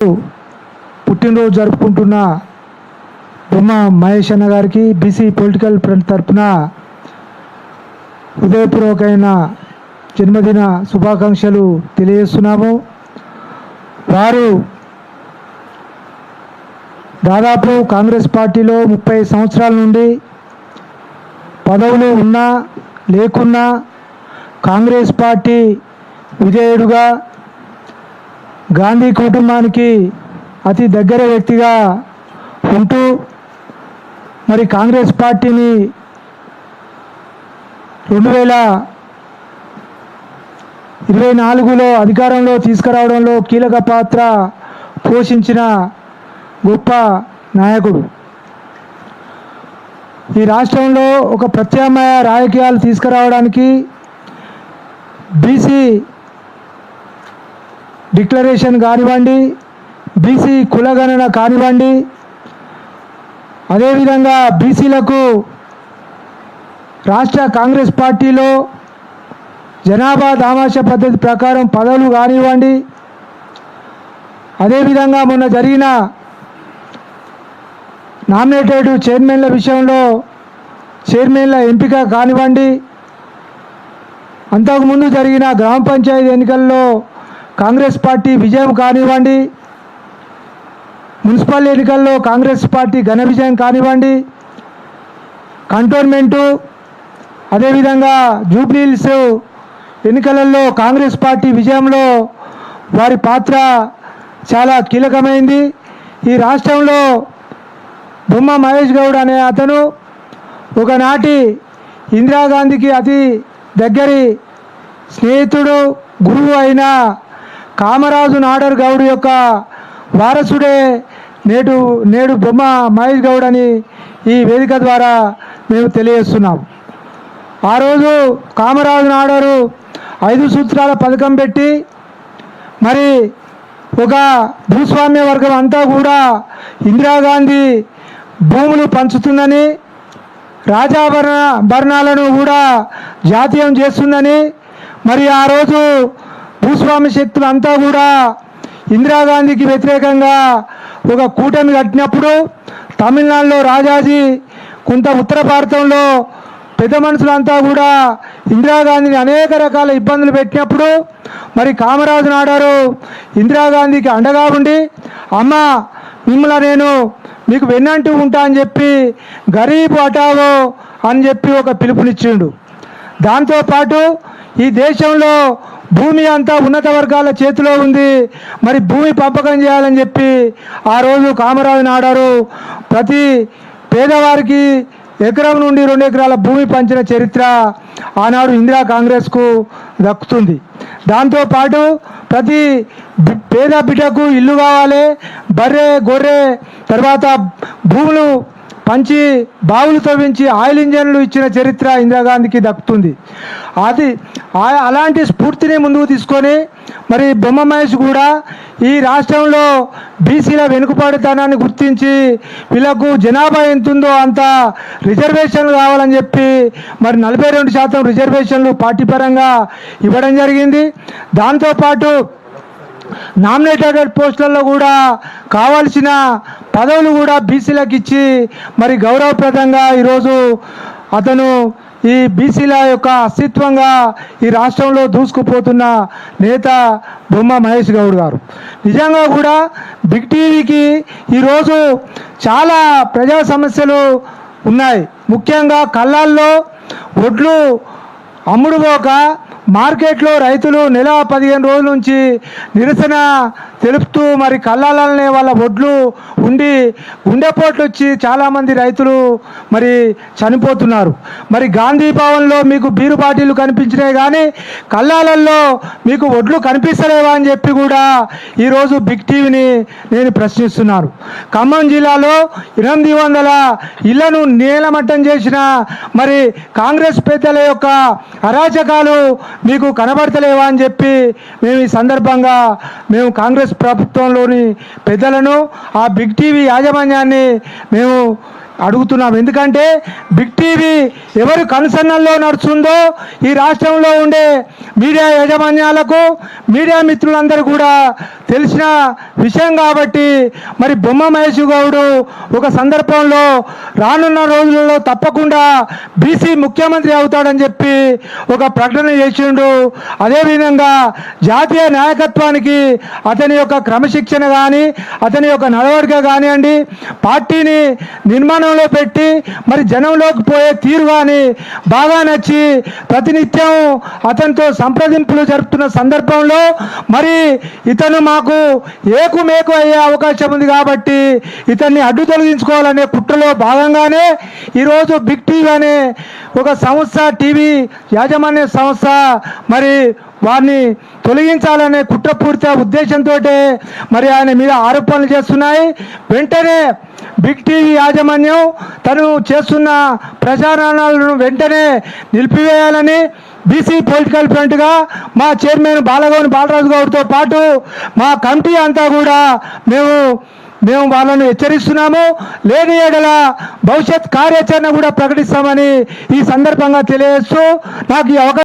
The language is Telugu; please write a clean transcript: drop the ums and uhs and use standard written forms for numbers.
పుట్టినరోజు జరుపుకుంటున్న బొమ్మ మహేష్ అన్న గారికి బీసీ పొలిటికల్ ఫ్రంట్ తరఫున హృదయపూర్వకమైన జన్మదిన శుభాకాంక్షలు తెలియజేస్తున్నాము. వారు దాదాపు కాంగ్రెస్ పార్టీలో 30 సంవత్సరాల నుండి పదవులు ఉన్నా లేకున్నా కాంగ్రెస్ పార్టీ విజయుడుగా, గాంధీ కుటుంబానికి అతి దగ్గర వ్యక్తిగా ఉంటూ మరి కాంగ్రెస్ పార్టీని 2024లో అధికారంలో తీసుకురావడంలో కీలక పాత్ర పోషించిన గొప్ప నాయకుడు. ఈ రాష్ట్రంలో ఒక ప్రత్యామ్నాయ రాజకీయాలు తీసుకురావడానికి బీసీ డిక్లరేషన్ కానివ్వండి, బీసీ కులగణన కానివ్వండి, అదేవిధంగా బీసీలకు రాష్ట్ర కాంగ్రెస్ పార్టీలో జనాభా దామాషా పద్ధతి ప్రకారం పదవులు కానివ్వండి, అదేవిధంగా మొన్న జరిగిన నామినేటెడ్ చైర్మన్ల విషయంలో చైర్మన్ల ఎంపిక కానివ్వండి, అంతకుముందు జరిగిన గ్రామ పంచాయతీ ఎన్నికల్లో కాంగ్రెస్ పార్టీ విజయం కానివ్వండి, మున్సిపల్ ఎన్నికల్లో కాంగ్రెస్ పార్టీ ఘన విజయం కానివ్వండి, కంటోన్మెంటు అదేవిధంగా జూబ్లీహిల్స్ ఎన్నికలలో కాంగ్రెస్ పార్టీ విజయంలో వారి పాత్ర చాలా కీలకమైంది. ఈ రాష్ట్రంలో బొమ్మ మహేష్ గౌడ్ అనే అతను ఒకనాటి ఇందిరాగాంధీకి అతి దగ్గరి స్నేహితుడు, గురువు అయిన కామరాజు నాడర్ గౌడ్ యొక్క వారసుడే నేడు బొమ్మ మహేష్ గౌడ్ అని ఈ వేదిక ద్వారా మేము తెలియజేస్తున్నాం. ఆ రోజు కామరాజు నాడరు 5 సూత్రాల పథకం పెట్టి మరి ఒక భూస్వామ్య వర్గం అంతా కూడా ఇందిరాగాంధీ భూములు పంచుతుందని, రాజాభరణాలను కూడా జాతీయం చేస్తుందని, మరి ఆ రోజు భూస్వామ్య శక్తులు అంతా కూడా ఇందిరాగాంధీకి వ్యతిరేకంగా ఒక కూటమి కట్టినప్పుడు తమిళనాడులో రాజాజీ, కొంత ఉత్తర భారతంలో పెద్ద మనుషులంతా కూడా ఇందిరాగాంధీని అనేక రకాల ఇబ్బందులు పెట్టినప్పుడు మరి కామరాజు నాడారు ఇందిరాగాంధీకి అండగా ఉండి, అమ్మ మిమ్మల్ని నేను మీకు వెన్నంటూ ఉంటా అని చెప్పి గరీబ్ హఠావో అని చెప్పి ఒక పిలుపునిచ్చిండు. దాంతోపాటు ఈ దేశంలో భూమి అంతా ఉన్నత వర్గాల చేతిలో ఉంది, మరి భూమి పంపకం చేయాలని చెప్పి ఆ రోజు కామరాజు నాడారు ప్రతి పేదవారికి ఎకరం నుండి 2 ఎకరాల భూమి పంచిన చరిత్ర ఆనాడు ఇందిరా కాంగ్రెస్కు దక్కుతుంది. దాంతోపాటు ప్రతి పేద బిడ్డకు ఇల్లు కావాలి, బర్రె గొర్రె తర్వాత భూములు పంచి బావులు తవ్వించి ఆయిల్ ఇంజన్లు ఇచ్చిన చరిత్ర ఇందిరాగాంధీకి దక్కుతుంది. అలాంటి స్ఫూర్తిని ముందుకు తీసుకొని మరి బొమ్మ మహేష్ కూడా ఈ రాష్ట్రంలో బీసీల వెనుకబడితనాన్ని గుర్తించి వీళ్ళకు జనాభా ఎంతుందో అంత రిజర్వేషన్లు కావాలని చెప్పి మరి 42% రిజర్వేషన్లు పార్టీ పరంగా ఇవ్వడం జరిగింది. దాంతోపాటు నామినేటెడ్ పోస్టులలో కూడా కావాల్సిన పదవులు కూడా బీసీలకు ఇచ్చి మరి గౌరవప్రదంగా ఈరోజు అతను ఈ బీసీల యొక్క అస్తిత్వంగా ఈ రాష్ట్రంలో దూసుకుపోతున్న నేత బొమ్మ మహేష్ గౌడ్ గారు. నిజంగా కూడా బిగ్ టీవీకి ఈరోజు చాలా ప్రజా సమస్యలు ఉన్నాయి. ముఖ్యంగా కళ్ళాల్లో ఒడ్లు అమ్ముడుపోక మార్కెట్లో రైతులు నెల 15 రోజుల నుంచి నిరసన తెలుపుతూ మరి కళ్ళాలనే వాళ్ళ ఒడ్లు ఉండి గుండెపోట్లు వచ్చి చాలామంది రైతులు మరి చనిపోతున్నారు. మరి గాంధీ భవన్లో మీకు బీరు బాటిల్ కనిపించినాయి కానీ కళ్ళాలల్లో మీకు ఒడ్లు కనిపిస్తలేవా అని చెప్పి కూడా ఈరోజు బిగ్ టీవీని నేను ప్రశ్నిస్తున్నాను. ఖమ్మం జిల్లాలో 800 ఇళ్లను నేలమట్టం చేసిన మరి కాంగ్రెస్ పెద్దల యొక్క అరాచకాలు మీకు కనబడతలేవా అని చెప్పి మేము ఈ సందర్భంగా కాంగ్రెస్ ప్రభుత్వంలోని పెద్దలను, ఆ బిగ్ టీవీ యాజమాన్యాన్ని మేము అడుగుతున్నాం. ఎందుకంటే బిగ్ టీవీ ఎవరు కనుసన్నల్లో నడుస్తుందో ఈ రాష్ట్రంలో ఉండే మీడియా యాజమాన్యాలకు, మీడియా మిత్రులందరూ కూడా తెలిసిన విషయం కాబట్టి మరి బొమ్మ మహేష్ గౌడ్ ఒక సందర్భంలో రానున్న రోజులలో తప్పకుండా బీసీ ముఖ్యమంత్రి అవుతాడని చెప్పి ఒక ప్రకటన చేసిండు. అదేవిధంగా జాతీయ నాయకత్వానికి అతని యొక్క క్రమశిక్షణ కానీ, అతని యొక్క నడవడిక కానివ్వండి, పార్టీని నిర్మాణంలో పెట్టి మరి జనంలోకి పోయే తీరు కానీ బాగా నచ్చి ప్రతినిత్యం అతనితో సంప్రదింపులు జరుపుతున్న సందర్భంలో మరి ఇతను మాకు ఏకుమేకు అయ్యే అవకాశం ఉంది కాబట్టి ఇతన్ని అడ్డు తొలగించుకోవాలనే కుట్రలో భాగంగానే ఈరోజు బిగ్ టీవీ అనే ఒక సంస్థ, టీవీ యాజమాన్య సంస్థ మరి వారిని తొలగించాలనే కుట్రపూరిత ఉద్దేశంతో మరి ఆయన మీద ఆరోపణలు చేస్తున్నాయి. వెంటనే బిగ్ టీవీ యాజమాన్యం తను చేస్తున్న ప్రచారాలను వెంటనే నిలిపివేయాలని బీసీ పొలిటికల్ ఫ్రంట్గా మా చైర్మన్ బాలగౌని బాలరాజు గౌడ్తో పాటు మా కమిటీ అంతా కూడా మేము వాళ్ళను హెచ్చరిస్తున్నాము. లేని ఏడల భవిష్యత్ కార్యాచరణ కూడా ప్రకటిస్తామని ఈ సందర్భంగా తెలియజేస్తూ నాకు ఈ అవకాశం